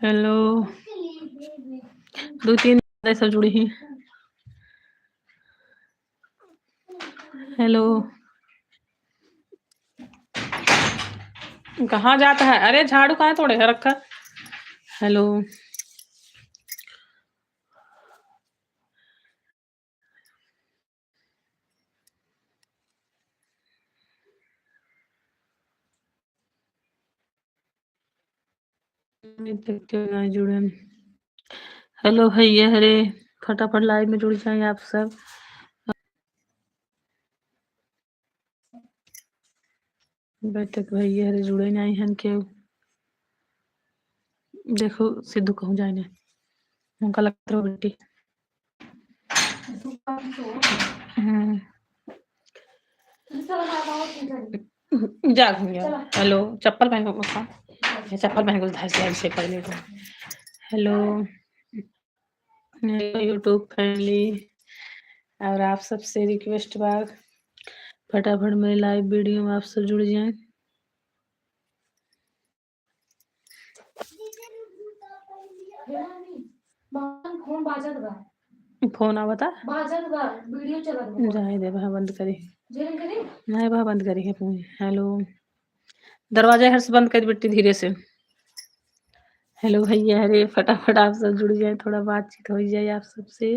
Hello 2-3 ऐसा जुड़ी हैं। हेलो कहाँ जाता है? अरे झाड़ू कहाँ तोड़े है रखा? हेलो क्यों नहीं जुड़े? हेलो भैया हरे फटाफट लाइव में जुड़ जाए आप सब। बैठक भैया हरे जुड़े नहीं हैं क्यों? देखो सिद्धू कहूँ जाए ना उनका लगता है बेटी। जा हेलो चप्पल पहन को चप्पल पहन को धार से कर ले। हेलो यूट्यूब फैमिली और आप सबसे रिक्वेस्ट बा फटाफट मेरे लाइव वीडियो में आप सब जुड़ जाएं। फोन आवता जाए दे वहाँ बंद करी नहीं वहाँ बंद करी है फोन। हेलो दरवाजा हर से बंद कर बेटी धीरे से। हेलो भैया अरे फटाफट आप सब जुड़ जाए थोड़ा बातचीत हो जाए आप सबसे।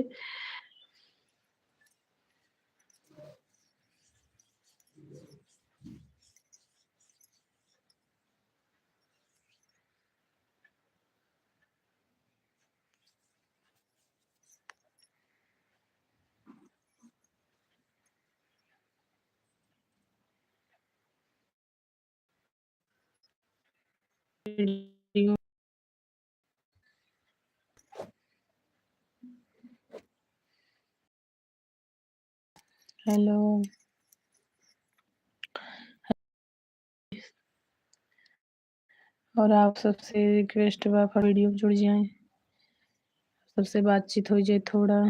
हेलो और आप सबसे रिक्वेस्ट बा वीडियो में जुड़ जाए सबसे बातचीत हो जाए थोड़ा।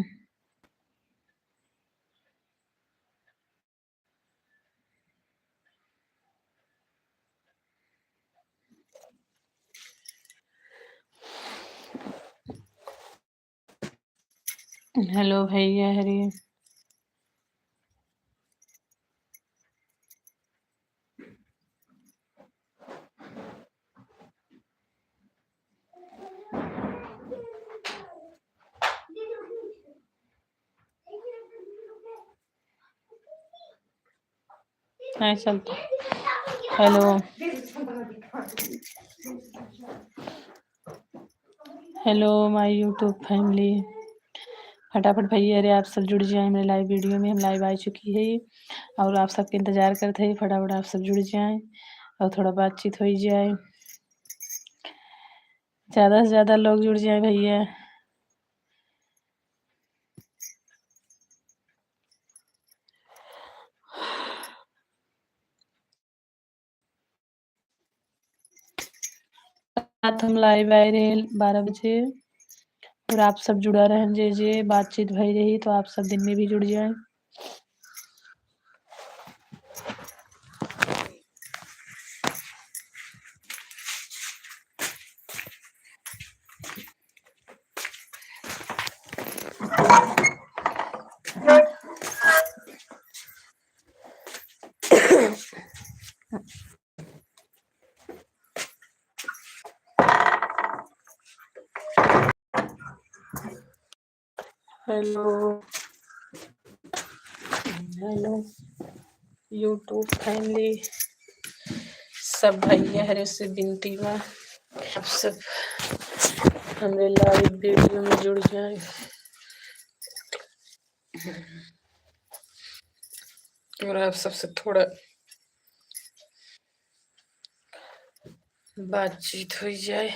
हेलो भैया हरे नहीं चलता। Hello hello my YouTube family फटाफट भैया अरे आप सब जुड़ जाएं मेरे लाइव वीडियो में। हम लाइव आ चुकी है और आप सबके इंतजार करते हैं। फटाफट आप सब जुड़ जाएं और थोड़ा बातचीत हो जाए। ज़्यादा से ज़्यादा लोग जुड़ जाए भैया। रात हम लाइव आए रहे 12 बजे और आप सब जुड़ा रहें जे बातचीत भई रही तो आप सब दिन में भी जुड़ जाएं। हेलो हेलो यूट्यूब फैमिली सब भैया हरे से विनती बा आप सब हमारे लाइव वीडियो में जुड़ जाए और आप सबसे थोड़ा बातचीत हो जाए।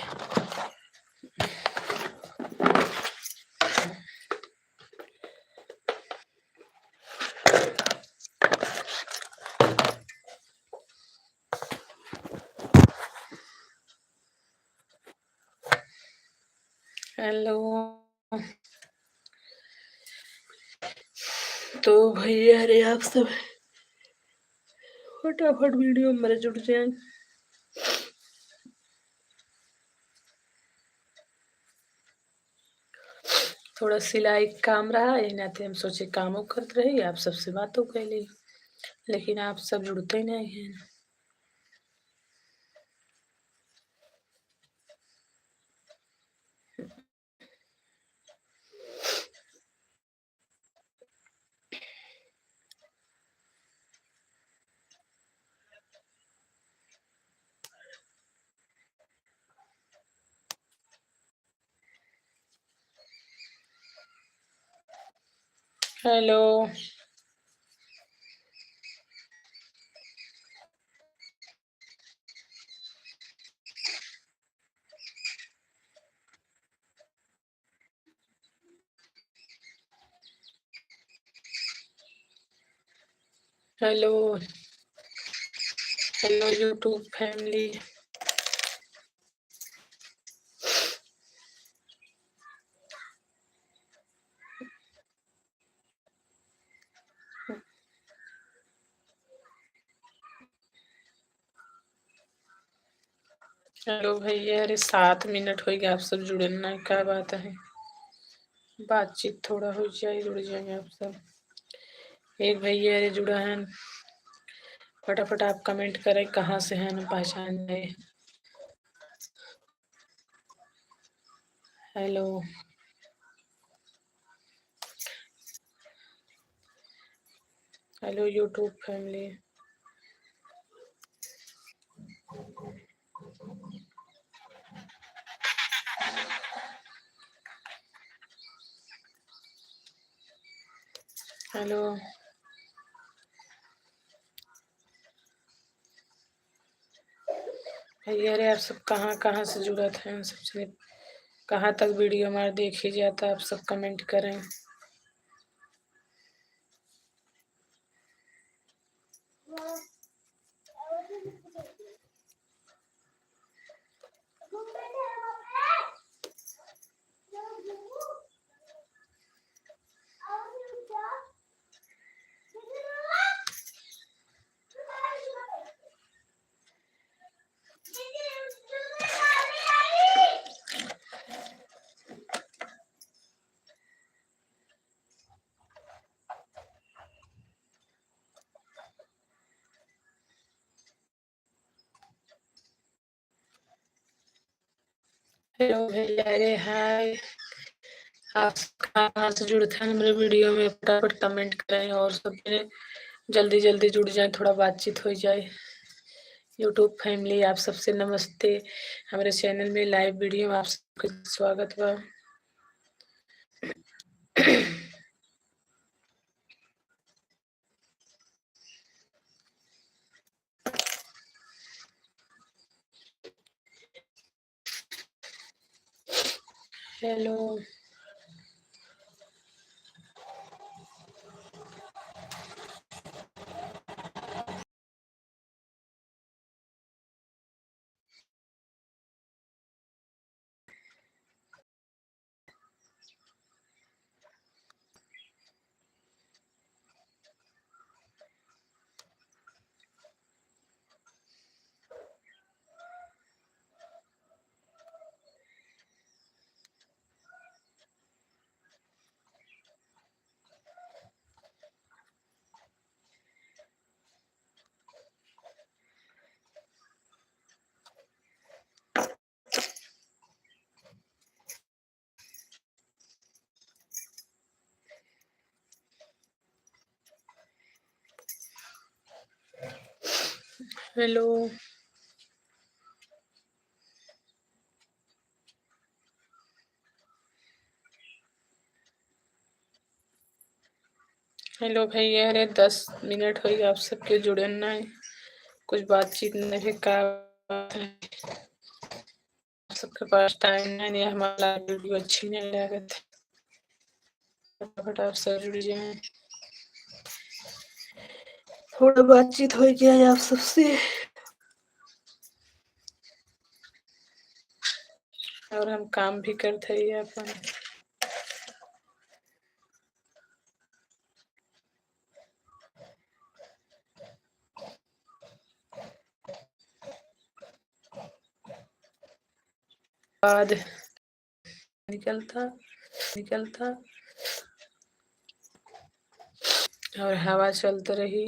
हेलो तो भैया अरे आप सब फटाफट वीडियो में मेरे जुड़ जाए। थोड़ा सिलाई काम रहा, यही नाते हम सोचे कामों करते रही, आप सबसे बातों कैली, लेकिन आप सब जुड़ते नहीं हैं। Hello. Hello. Hello YouTube family. Hello भैया, अरे 7 मिनट हो गया, आप सब जुड़े ना, क्या बात है, बातचीत थोड़ा हो जाए, जुड़ जाएंगे आप सब। एक भैया अरे जुड़ा है, फटाफट आप कमेंट करें कहाँ से हैं ना, पहचान जाए। Hello. Hello YouTube family. Hello भैया, अरे आप सब कहाँ कहाँ से जुड़ा थे, सबसे कहाँ तक वीडियो हमारा देख ही जाता, आप सब कमेंट करें। हेलो भैया, अरे हाय, आप कहाँ से जुड़े थे हमारे वीडियो में, फटाफट कमेंट करें और सब जल्दी जल्दी जुड़ जाए, थोड़ा बातचीत हो जाए। यूट्यूब फैमिली आप सबसे नमस्ते, हमारे चैनल में लाइव वीडियो में आप सबका स्वागत बा। हेलो। हेलो। हेलो भैया, अरे 10 मिनट हो गया, आप सबके जुड़े ना, कुछ बातचीत नहीं, का सबके पास टाइम नहीं, हमारा वीडियो अच्छी नहीं लागत, फटाफट आप सब जुड़ जाए, थोड़ा बातचीत हो गया आप सबसे, और हम काम भी करते ही अपन। बाद निकलता निकलता और हवा चलते रही।